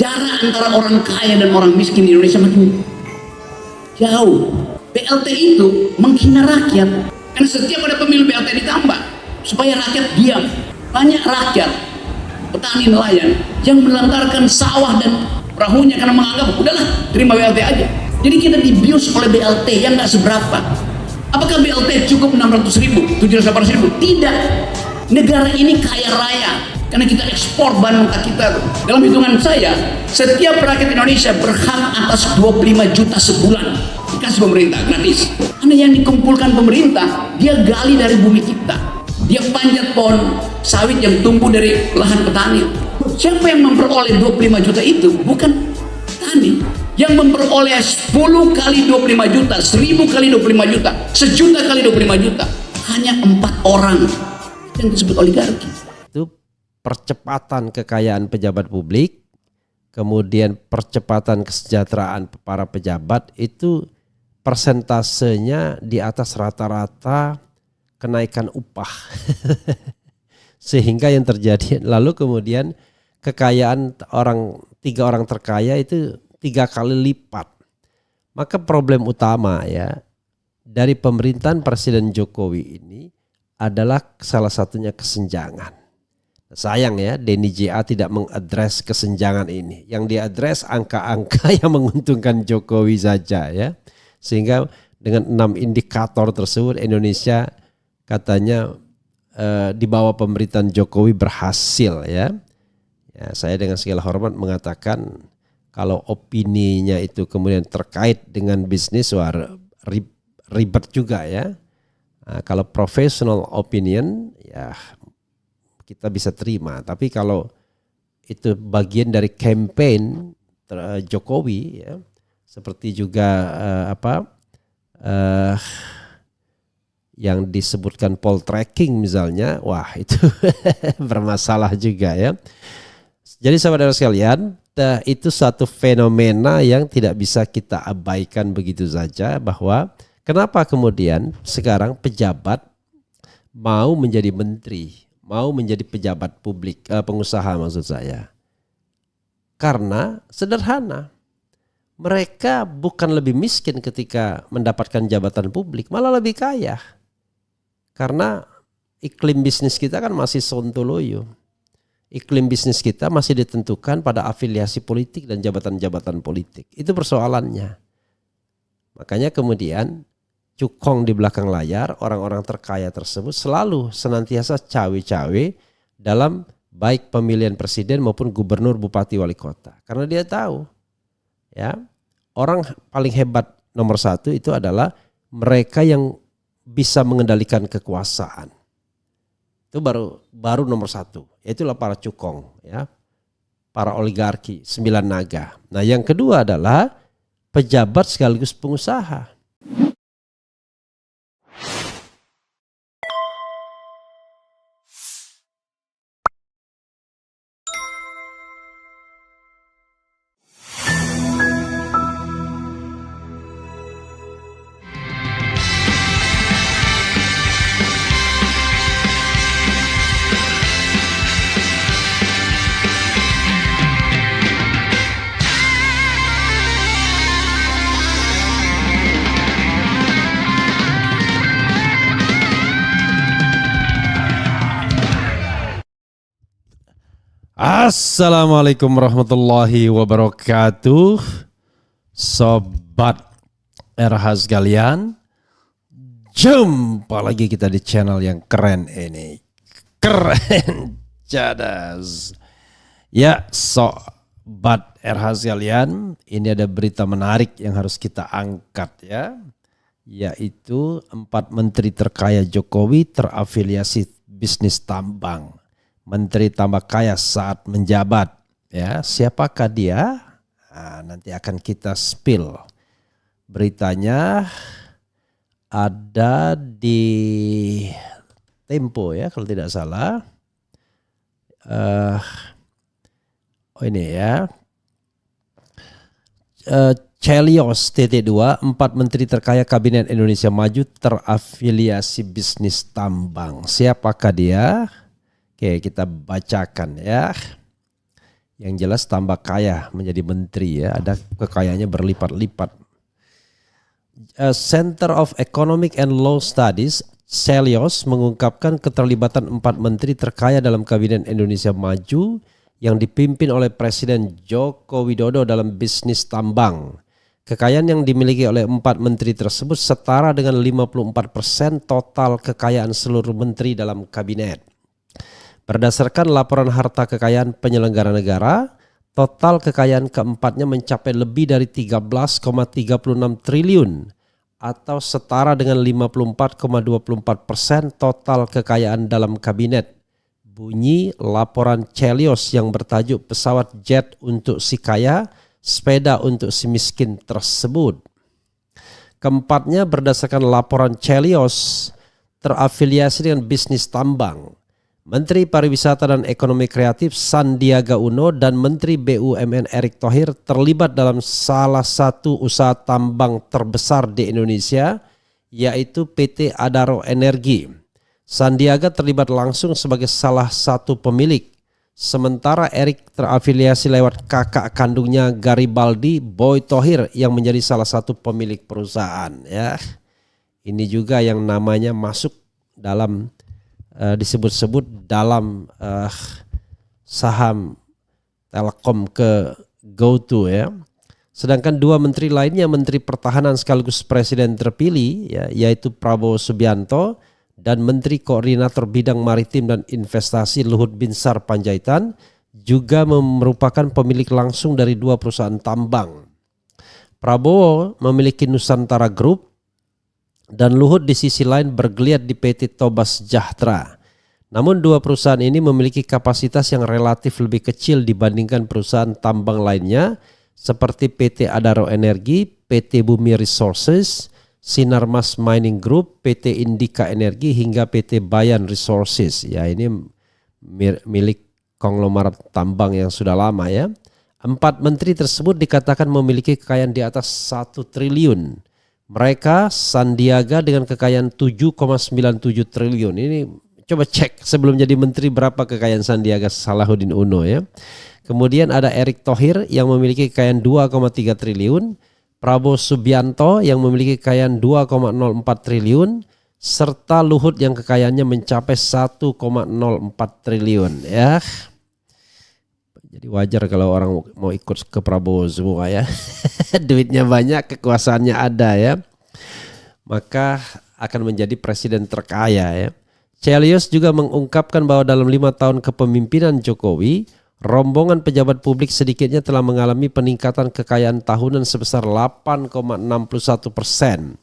Jarak antara orang kaya dan orang miskin di Indonesia makin jauh. BLT itu menghina rakyat. Karena setiap ada pemilu BLT ditambah supaya rakyat diam. Banyak rakyat, petani nelayan yang melantarkan sawah dan perahunya karena menganggap udahlah terima BLT aja. Jadi kita dibius oleh BLT yang nggak seberapa. Apakah BLT cukup 600.000, 700.000? Tidak. Negara ini kaya raya karena kita ekspor bahan mentah kita. Dalam hitungan saya, setiap rakyat Indonesia berhak atas 25 juta sebulan dikasih pemerintah gratis. Karena yang dikumpulkan pemerintah, dia gali dari bumi kita. Dia panjat pohon sawit yang tumbuh dari lahan petani. Siapa yang memperoleh 25 juta itu? Bukan petani. Yang memperoleh 10 kali 25 juta, 1000 kali 25 juta, 1 juta kali 25 juta. Hanya 4 orang yang disebut oligarki. Itu percepatan kekayaan pejabat publik, kemudian percepatan kesejahteraan para pejabat itu persentasenya di atas rata-rata kenaikan upah. Sehingga yang terjadi lalu kemudian kekayaan tiga orang terkaya itu 3 kali lipat. Maka problem utama ya dari pemerintahan Presiden Jokowi ini adalah salah satunya kesenjangan. Sayang ya, Denny JA tidak mengadres kesenjangan ini. Yang diadres angka-angka yang menguntungkan Jokowi saja ya. Sehingga dengan 6 indikator tersebut Indonesia katanya di bawah pemerintahan Jokowi berhasil ya. Ya, saya dengan segala hormat mengatakan kalau opininya itu kemudian terkait dengan bisnis ribet juga ya. Nah, kalau professional opinion ya kita bisa terima, tapi kalau itu bagian dari campaign Jokowi ya, seperti juga yang disebutkan poll tracking misalnya, wah itu bermasalah juga ya. Jadi saudara sekalian, itu satu fenomena yang tidak bisa kita abaikan begitu saja, bahwa kenapa kemudian sekarang pejabat mau menjadi menteri, mau menjadi pejabat publik, pengusaha maksud saya. Karena sederhana, mereka bukan lebih miskin ketika mendapatkan jabatan publik, malah lebih kaya. Karena iklim bisnis kita kan masih sontoloyo. Iklim bisnis kita masih ditentukan pada afiliasi politik dan jabatan-jabatan politik. Itu persoalannya. Makanya kemudian cukong di belakang layar, orang-orang terkaya tersebut selalu senantiasa cawe-cawe dalam baik pemilihan presiden maupun gubernur, bupati, wali kota. Karena dia tahu ya, orang paling hebat nomor 1 itu adalah mereka yang bisa mengendalikan kekuasaan. Itu baru nomor 1, yaitulah para cukong ya, para oligarki 9 naga. Nah yang kedua adalah pejabat sekaligus pengusaha. Assalamualaikum warahmatullahi wabarakatuh. Sobat RH sekalian, jumpa lagi kita di channel yang keren ini. Keren cadas. Ya sobat RH sekalian, ini ada berita menarik yang harus kita angkat ya. Yaitu 4 menteri terkaya Jokowi terafiliasi bisnis tambang. Menteri tambah kaya saat menjabat ya, siapakah dia? Nah, nanti akan kita spill. Beritanya ada di Tempo ya kalau tidak salah. Ini ya. Chelios TT2, 4 menteri terkaya kabinet Indonesia Maju terafiliasi bisnis tambang. Siapakah dia? Oke, kita bacakan ya. Yang jelas tambah kaya menjadi menteri ya, ada kekayaannya berlipat-lipat. Center of Economic and Law Studies, Celios, mengungkapkan keterlibatan 4 menteri terkaya dalam Kabinet Indonesia Maju yang dipimpin oleh Presiden Joko Widodo dalam bisnis tambang. Kekayaan yang dimiliki oleh 4 menteri tersebut setara dengan 54% total kekayaan seluruh menteri dalam kabinet. Berdasarkan laporan harta kekayaan penyelenggara negara, total kekayaan keempatnya mencapai lebih dari 13,36 triliun atau setara dengan 54,24% total kekayaan dalam kabinet. Bunyi laporan Celios yang bertajuk pesawat jet untuk si kaya, sepeda untuk si miskin tersebut. Keempatnya berdasarkan laporan Celios terafiliasi dengan bisnis tambang. Menteri Pariwisata dan Ekonomi Kreatif Sandiaga Uno dan Menteri BUMN Erick Thohir terlibat dalam salah satu usaha tambang terbesar di Indonesia, yaitu PT Adaro Energi. Sandiaga terlibat langsung sebagai salah satu pemilik, sementara Erick terafiliasi lewat kakak kandungnya Garibaldi Boy Thohir yang menjadi salah satu pemilik perusahaan. Ya, ini juga yang namanya masuk dalam disebut-sebut dalam saham Telkom ke GoTo ya. Sedangkan 2 menteri lainnya, Menteri Pertahanan sekaligus Presiden terpilih ya, yaitu Prabowo Subianto dan Menteri Koordinator Bidang Maritim dan Investasi Luhut Binsar Panjaitan juga merupakan pemilik langsung dari 2 perusahaan tambang. Prabowo memiliki Nusantara Group dan Luhut di sisi lain bergeliat di PT Tobas Sejahtera. Namun 2 perusahaan ini memiliki kapasitas yang relatif lebih kecil dibandingkan perusahaan tambang lainnya seperti PT Adaro Energi, PT Bumi Resources, Sinarmas Mining Group, PT Indika Energi hingga PT Bayan Resources. Ya, ini milik konglomerat tambang yang sudah lama ya. 4 menteri tersebut dikatakan memiliki kekayaan di atas 1 triliun. Mereka Sandiaga dengan kekayaan 7,97 triliun. Ini coba cek sebelum jadi menteri berapa kekayaan Sandiaga Salahuddin Uno ya. Kemudian ada Erick Thohir yang memiliki kekayaan 2,3 triliun, Prabowo Subianto yang memiliki kekayaan 2,04 triliun, serta Luhut yang kekayaannya mencapai 1,04 triliun ya. Jadi wajar kalau orang mau ikut ke Prabowo semua ya. Duitnya banyak, kekuasaannya ada ya. Maka akan menjadi presiden terkaya ya. Celios juga mengungkapkan bahwa dalam 5 tahun kepemimpinan Jokowi, rombongan pejabat publik sedikitnya telah mengalami peningkatan kekayaan tahunan sebesar 8,61%.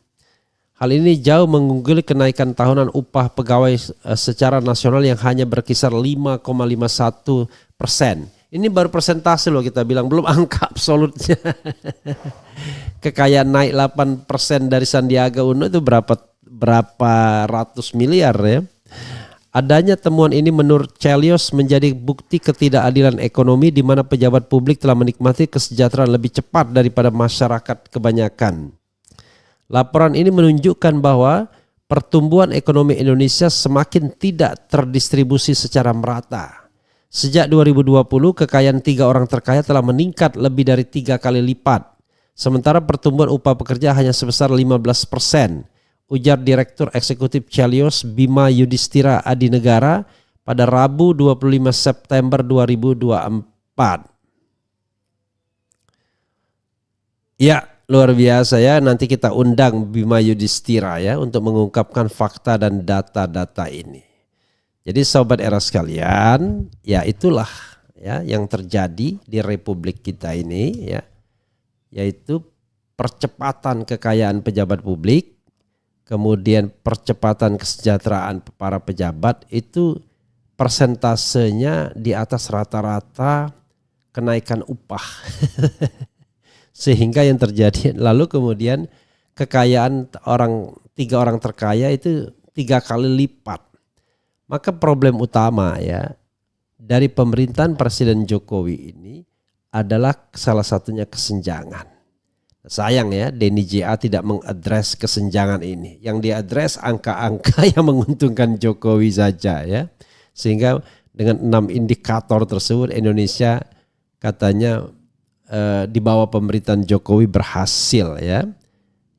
Hal ini jauh mengungguli kenaikan tahunan upah pegawai secara nasional yang hanya berkisar 5,51%. Ini baru persentase loh kita bilang, belum angka absolutnya. Kekayaan naik 8% dari Sandiaga Uno itu berapa ratus miliar ya. Adanya temuan ini menurut Celios menjadi bukti ketidakadilan ekonomi di mana pejabat publik telah menikmati kesejahteraan lebih cepat daripada masyarakat kebanyakan. Laporan ini menunjukkan bahwa pertumbuhan ekonomi Indonesia semakin tidak terdistribusi secara merata. Sejak 2020, kekayaan 3 orang terkaya telah meningkat lebih dari 3 kali lipat. Sementara pertumbuhan upah pekerja hanya sebesar 15%, ujar Direktur Eksekutif Celios Bima Yudhistira Adinegara pada Rabu 25 September 2024. Ya, luar biasa ya. Nanti kita undang Bima Yudhistira ya untuk mengungkapkan fakta dan data-data ini. Jadi sobat era sekalian, ya itulah ya yang terjadi di republik kita ini ya, yaitu percepatan kekayaan pejabat publik, kemudian percepatan kesejahteraan para pejabat itu persentasenya di atas rata-rata kenaikan upah. Sehingga yang terjadi lalu kemudian kekayaan 3 orang terkaya itu 3 kali lipat. Maka problem utama ya dari pemerintahan Presiden Jokowi ini adalah salah satunya kesenjangan. Sayang ya, Denny JA tidak mengadres kesenjangan ini. Yang diadres angka-angka yang menguntungkan Jokowi saja ya. Sehingga dengan 6 indikator tersebut Indonesia katanya di bawah pemerintahan Jokowi berhasil ya.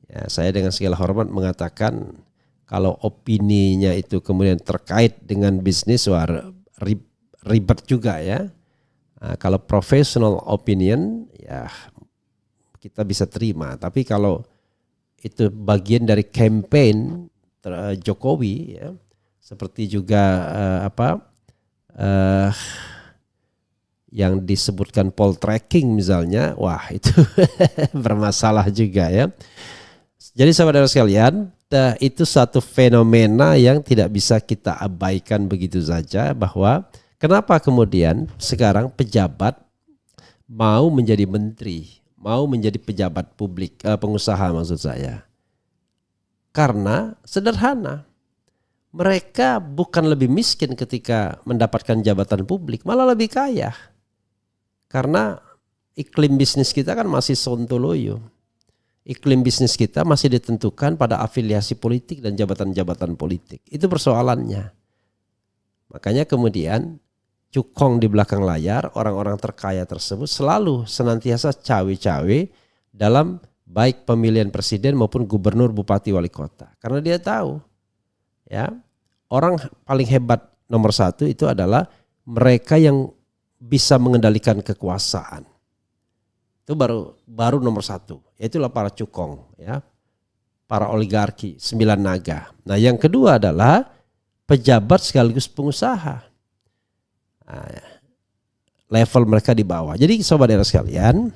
Ya, saya dengan segala hormat mengatakan kalau opininya itu kemudian terkait dengan bisnis, wah ribet juga ya. Nah, kalau professional opinion ya kita bisa terima, tapi kalau itu bagian dari campaign Jokowi ya, seperti juga yang disebutkan poll tracking misalnya, wah itu bermasalah juga ya. Jadi sahabat sekalian, itu satu fenomena yang tidak bisa kita abaikan begitu saja, bahwa kenapa kemudian sekarang pejabat mau menjadi menteri, mau menjadi pejabat publik, pengusaha maksud saya. Karena sederhana, mereka bukan lebih miskin ketika mendapatkan jabatan publik, malah lebih kaya. Karena iklim bisnis kita kan masih sontoloyo. Iklim bisnis kita masih ditentukan pada afiliasi politik dan jabatan-jabatan politik. Itu persoalannya. Makanya kemudian cukong di belakang layar, orang-orang terkaya tersebut selalu senantiasa cawe-cawe dalam baik pemilihan presiden maupun gubernur, bupati, wali kota. Karena dia tahu ya, orang paling hebat nomor satu itu adalah mereka yang bisa mengendalikan kekuasaan. Itu baru nomor satu, yaitulah para cukong ya, para oligarki, 9 naga. Nah yang kedua adalah pejabat sekaligus pengusaha. Nah, level mereka di bawah. Jadi sobat daerah sekalian,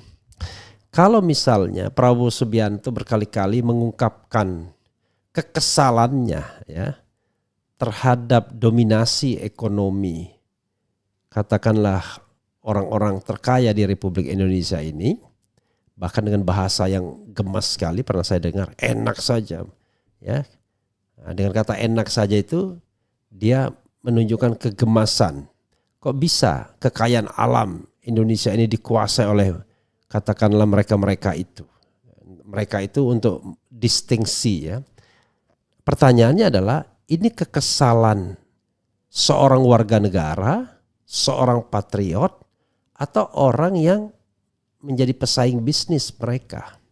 kalau misalnya Prabowo Subianto berkali-kali mengungkapkan kekesalannya ya terhadap dominasi ekonomi, katakanlah orang-orang terkaya di Republik Indonesia ini, bahkan dengan bahasa yang gemas sekali, pernah saya dengar, enak saja ya. Nah, dengan kata enak saja itu dia menunjukkan kegemasan. Kok bisa kekayaan alam Indonesia ini dikuasai oleh katakanlah mereka itu. Mereka itu untuk distingsi ya. Pertanyaannya adalah, ini kekesalan seorang warga negara, seorang patriot, atau orang yang menjadi pesaing bisnis mereka?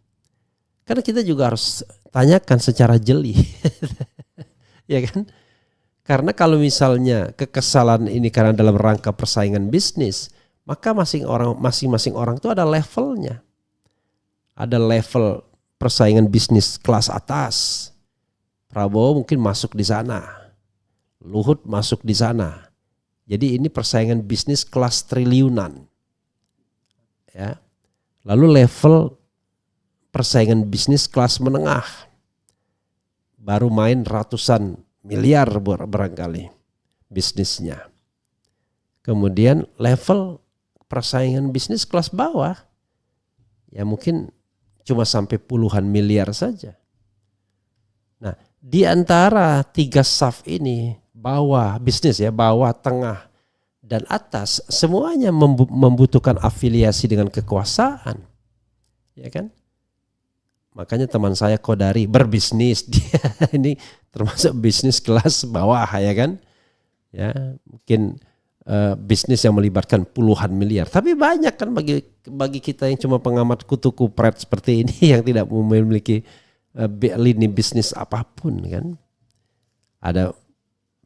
Karena kita juga harus tanyakan secara jeli. Ya kan? Karena kalau misalnya kekesalan ini karena dalam rangka persaingan bisnis, maka masing-masing orang itu ada levelnya. Ada level persaingan bisnis kelas atas. Prabowo mungkin masuk di sana. Luhut masuk di sana. Jadi ini persaingan bisnis kelas triliunan. Ya. Lalu level persaingan bisnis kelas menengah. Baru main ratusan miliar barangkali bisnisnya. Kemudian level persaingan bisnis kelas bawah, ya mungkin cuma sampai puluhan miliar saja. Nah, di antara 3 saf ini, bawah bisnis ya, bawah, tengah, dan atas, semuanya membutuhkan afiliasi dengan kekuasaan. Ya kan? Makanya teman saya Kodari berbisnis, dia ini termasuk bisnis kelas bawah ya kan? Ya, mungkin bisnis yang melibatkan puluhan miliar. Tapi banyak kan bagi kita yang cuma pengamat kutu kupret seperti ini yang tidak memiliki lini bisnis apapun kan. Ada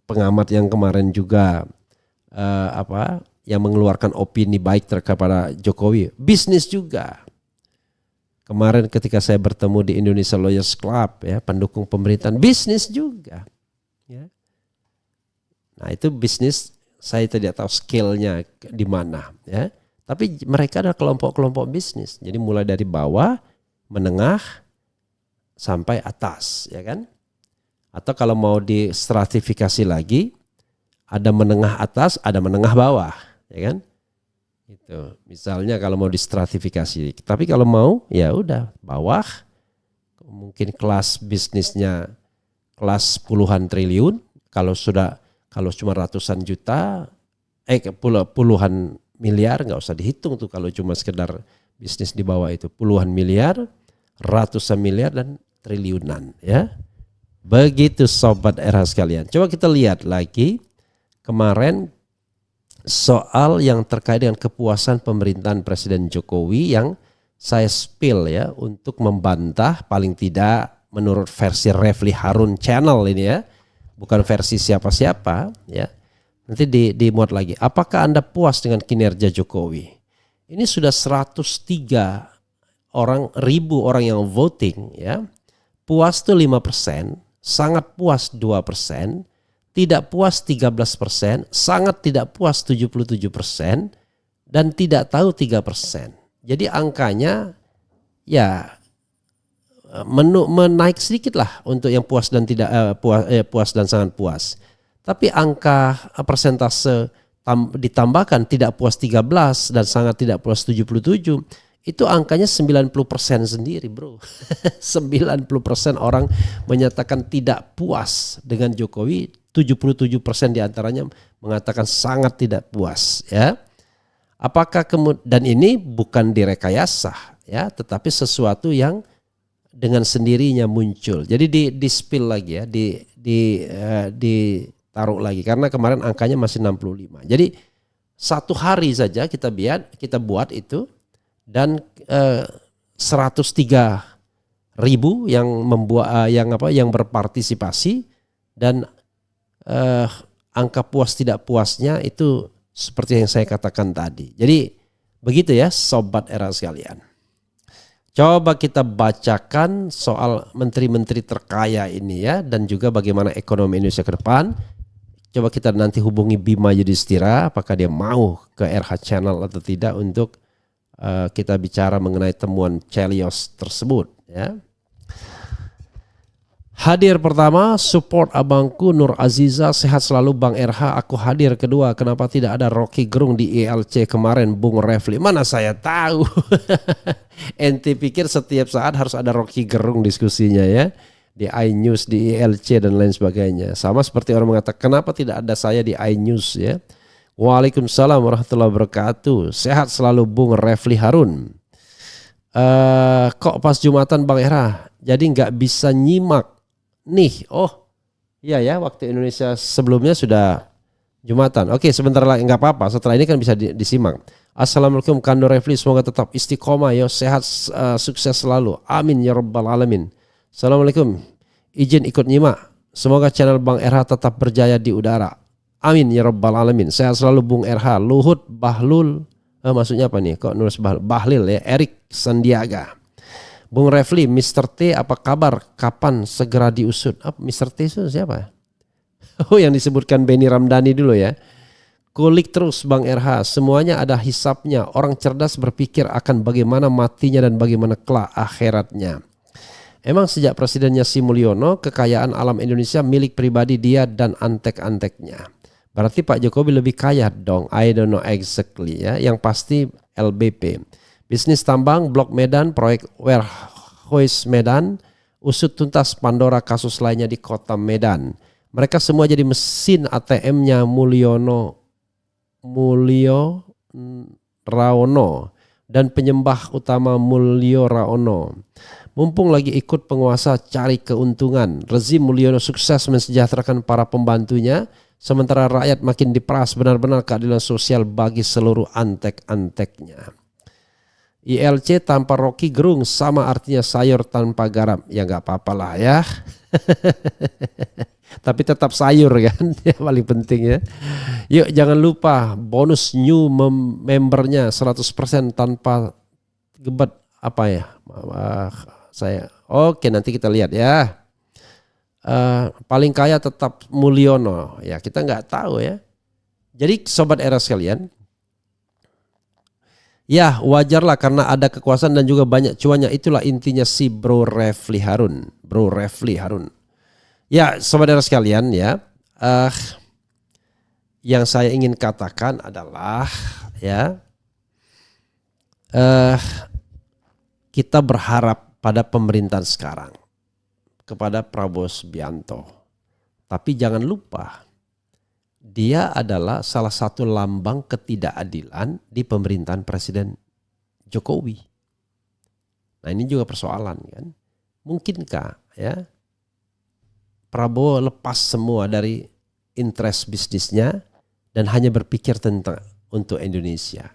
pengamat yang kemarin juga yang mengeluarkan opini baik kepada Jokowi, bisnis juga. Kemarin ketika saya bertemu di Indonesia Lawyers Club ya, pendukung pemerintahan, bisnis juga. Ya. Nah itu bisnis, saya tidak tahu skillnya di mana ya. Tapi mereka adalah kelompok-kelompok bisnis. Jadi mulai dari bawah, menengah, sampai atas ya kan. Atau kalau mau distratifikasi lagi, ada menengah atas, ada menengah bawah ya kan. Itu misalnya kalau mau distratifikasi, tapi kalau mau ya udah bawah, mungkin kelas bisnisnya kelas puluhan triliun, kalau cuma ratusan juta, puluhan miliar nggak usah dihitung tuh kalau cuma sekedar bisnis di bawah itu, puluhan miliar, ratusan miliar dan triliunan ya. Begitu sobat era sekalian. Coba kita lihat lagi kemarin soal yang terkait dengan kepuasan pemerintahan Presiden Jokowi yang saya spill ya untuk membantah paling tidak menurut versi Refli Harun channel ini ya, bukan versi siapa-siapa ya. Nanti dimuat lagi. Apakah Anda puas dengan kinerja Jokowi? Ini sudah 103.000 orang yang voting ya. Puas tuh 5%, sangat puas 2%, tidak puas 13%, sangat tidak puas 77%, dan tidak tahu 3%. Jadi angkanya ya menaik sedikit lah untuk yang puas dan tidak puas dan sangat puas. Tapi angka persentase ditambahkan tidak puas 13 dan sangat tidak puas 77, itu angkanya 90% sendiri bro. 90% orang menyatakan tidak puas dengan Jokowi, 77% diantaranya mengatakan sangat tidak puas ya. Apakah dan ini bukan direkayasa ya, tetapi sesuatu yang dengan sendirinya muncul. Jadi di spill lagi ya, ditaruh lagi karena kemarin angkanya masih 65. Jadi satu hari saja kita buat itu dan 103.000 yang berpartisipasi dan angka puas tidak puasnya itu seperti yang saya katakan tadi. Jadi begitu ya sobat era sekalian. Coba kita bacakan soal menteri-menteri terkaya ini ya, dan juga bagaimana ekonomi Indonesia ke depan. Coba kita nanti hubungi Bima Yudhistira apakah dia mau ke RH Channel atau tidak untuk kita bicara mengenai temuan Chelios tersebut ya. Hadir pertama, support abangku Nur Aziza, sehat selalu Bang RH. Aku hadir kedua, kenapa tidak ada Rocky Gerung di ILC kemarin Bung Refli? Mana saya tahu. Ente pikir setiap saat harus ada Rocky Gerung diskusinya ya, di iNews, di ILC dan lain sebagainya. Sama seperti orang mengatakan kenapa tidak ada saya di iNews ya. Waalaikumsalam warahmatullahi wabarakatuh. Sehat selalu Bung Refli Harun. Kok pas Jumatan Bang RH jadi nggak bisa nyimak nih? Oh iya ya, waktu Indonesia sebelumnya sudah Jumatan. Oke, sebentar lagi nggak apa-apa, setelah ini kan bisa disimak. Assalamualaikum Kando Refli, semoga tetap istiqomah ya, sehat sukses selalu, amin ya rabbal alamin. Assalamualaikum, izin ikut nyimak, semoga channel Bang RH tetap berjaya di udara, amin ya rabbal alamin. Sehat selalu Bung RH. Luhut Bahlul, maksudnya apa nih kok nulis Bahlil ya, Erik Sandiaga. Bung Refli, Mr. T apa kabar? Kapan segera diusut? Mr. T itu siapa? Oh, yang disebutkan Benny Ramdhani dulu ya. Kulik terus Bang RH, semuanya ada hisapnya. Orang cerdas berpikir akan bagaimana matinya dan bagaimana kelak akhiratnya. Emang sejak presidennya Sri Mulyono, kekayaan alam Indonesia milik pribadi dia dan antek-anteknya. Berarti Pak Jokowi lebih kaya dong. I don't know exactly ya. Yang pasti LBP. Bisnis tambang, Blok Medan, proyek warehouse Medan, usut tuntas Pandora kasus lainnya di kota Medan. Mereka semua jadi mesin ATM-nya Mulyo Raono dan penyembah utama Mulyo Raono. Mumpung lagi ikut penguasa cari keuntungan, rezim Mulyono sukses mensejahterakan para pembantunya, sementara rakyat makin diperas. Benar-benar keadilan sosial bagi seluruh antek-anteknya. ILC tanpa Rocky Gerung sama artinya sayur tanpa garam. Ya nggak apa-apa lah ya. Tapi tetap sayur kan, ya paling penting ya. Yuk jangan lupa bonus new membernya 100% tanpa gebet apa ya. Oke, nanti kita lihat ya. Paling kaya tetap Mulyono. Ya kita nggak tahu ya. Jadi sobat era sekalian, ya wajarlah karena ada kekuasaan dan juga banyak cuannya. Itulah intinya si Bro Refli Harun. Ya saudara sekalian ya, yang saya ingin katakan adalah ya, kita berharap pada pemerintahan sekarang kepada Prabowo Subianto. Tapi jangan lupa dia adalah salah satu lambang ketidakadilan di pemerintahan Presiden Jokowi. Nah ini juga persoalan kan. Mungkinkah ya Prabowo lepas semua dari interest bisnisnya dan hanya berpikir tentang untuk Indonesia.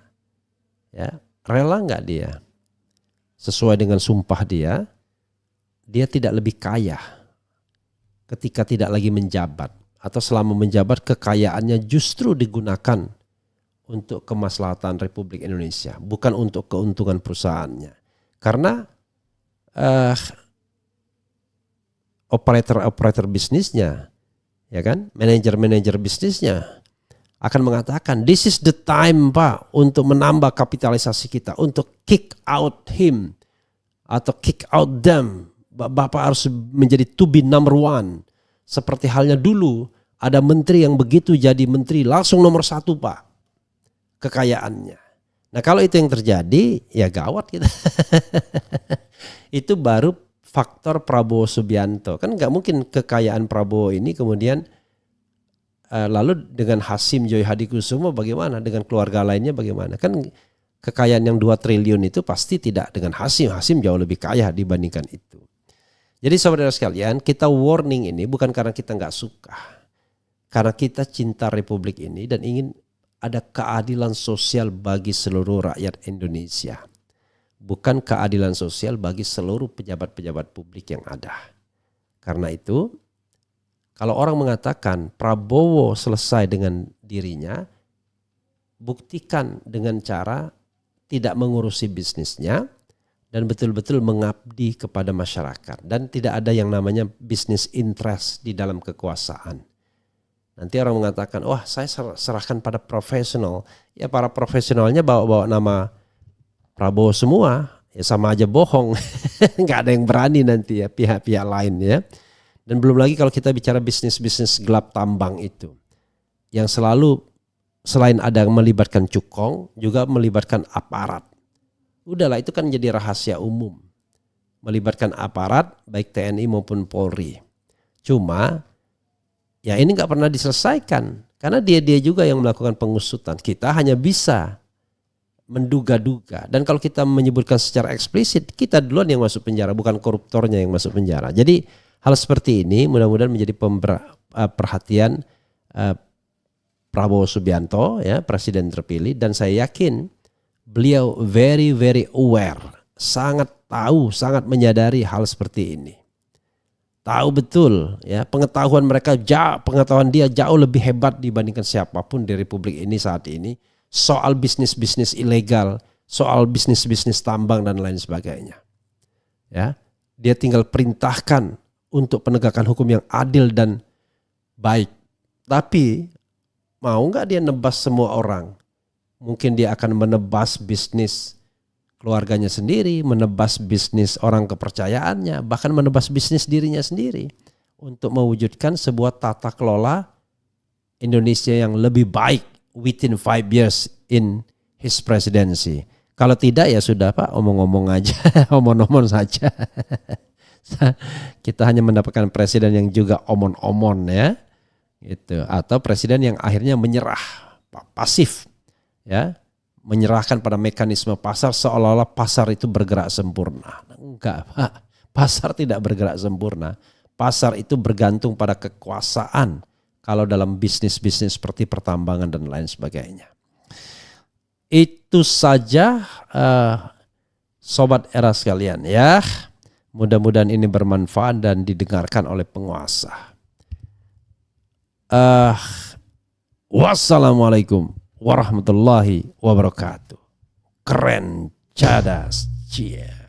Ya, rela nggak dia? Sesuai dengan sumpah dia tidak lebih kaya ketika tidak lagi menjabat, atau selama menjabat kekayaannya justru digunakan untuk kemaslahatan Republik Indonesia, bukan untuk keuntungan perusahaannya. Karena operator bisnisnya, ya kan, manajer bisnisnya akan mengatakan, this is the time Pak untuk menambah kapitalisasi kita, untuk kick out him atau kick out them. Bapak harus menjadi to be number one. Seperti halnya dulu ada menteri yang begitu jadi menteri langsung nomor 1 Pak kekayaannya. Nah kalau itu yang terjadi ya gawat kita. Itu baru faktor Prabowo Subianto. Kan gak mungkin kekayaan Prabowo ini kemudian lalu dengan Hasim Joy Hadikusumo bagaimana, dengan keluarga lainnya bagaimana. Kan kekayaan yang 2 triliun itu pasti tidak dengan Hasim. Hasim jauh lebih kaya dibandingkan itu. Jadi saudara sekalian, kita warning ini bukan karena kita gak suka. Karena kita cinta Republik ini dan ingin ada keadilan sosial bagi seluruh rakyat Indonesia. Bukan keadilan sosial bagi seluruh pejabat-pejabat publik yang ada. Karena itu, kalau orang mengatakan Prabowo selesai dengan dirinya, buktikan dengan cara tidak mengurusi bisnisnya dan betul-betul mengabdi kepada masyarakat. Dan tidak ada yang namanya business interest di dalam kekuasaan. Nanti orang mengatakan, wah saya serahkan pada profesional. Ya para profesionalnya bawa nama Prabowo semua, ya sama aja bohong. Nggak ada yang berani nanti ya pihak-pihak lain ya. Dan belum lagi kalau kita bicara bisnis-bisnis gelap tambang itu. Yang selalu selain ada melibatkan cukong, juga melibatkan aparat. Udahlah itu kan jadi rahasia umum. Melibatkan aparat baik TNI maupun Polri. Cuma ya ini nggak pernah diselesaikan. Karena dia juga yang melakukan pengusutan. Kita hanya bisa menduga-duga. Dan kalau kita menyebutkan secara eksplisit, kita duluan yang masuk penjara, bukan koruptornya yang masuk penjara. Jadi hal seperti ini mudah-mudahan menjadi perhatian Prabowo Subianto, ya, Presiden terpilih. Dan saya yakin beliau very aware, sangat tahu, sangat menyadari hal seperti ini. Tahu betul ya, pengetahuan dia jauh lebih hebat dibandingkan siapapun di Republik ini saat ini soal bisnis-bisnis ilegal, soal bisnis-bisnis tambang dan lain sebagainya. Ya, dia tinggal perintahkan untuk penegakan hukum yang adil dan baik. Tapi mau nggak dia nebas semua orang? Mungkin dia akan menebas bisnis keluarganya sendiri, menebas bisnis orang kepercayaannya, bahkan menebas bisnis dirinya sendiri untuk mewujudkan sebuah tata kelola Indonesia yang lebih baik within 5 years in his presidency. Kalau tidak ya sudah Pak, omong-omong aja, omong-omong saja. Kita hanya mendapatkan presiden yang juga omong-omong ya, gitu. Atau presiden yang akhirnya menyerah, pasif. Ya, menyerahkan pada mekanisme pasar seolah-olah pasar itu bergerak sempurna. Enggak Pak, pasar tidak bergerak sempurna. Pasar itu bergantung pada kekuasaan kalau dalam bisnis-bisnis seperti pertambangan dan lain sebagainya. Itu saja Sobat Era sekalian ya. Mudah-mudahan ini bermanfaat dan didengarkan oleh penguasa. Wassalamualaikum warahmatullahi wabarakatuh. Keren, cadas, cie.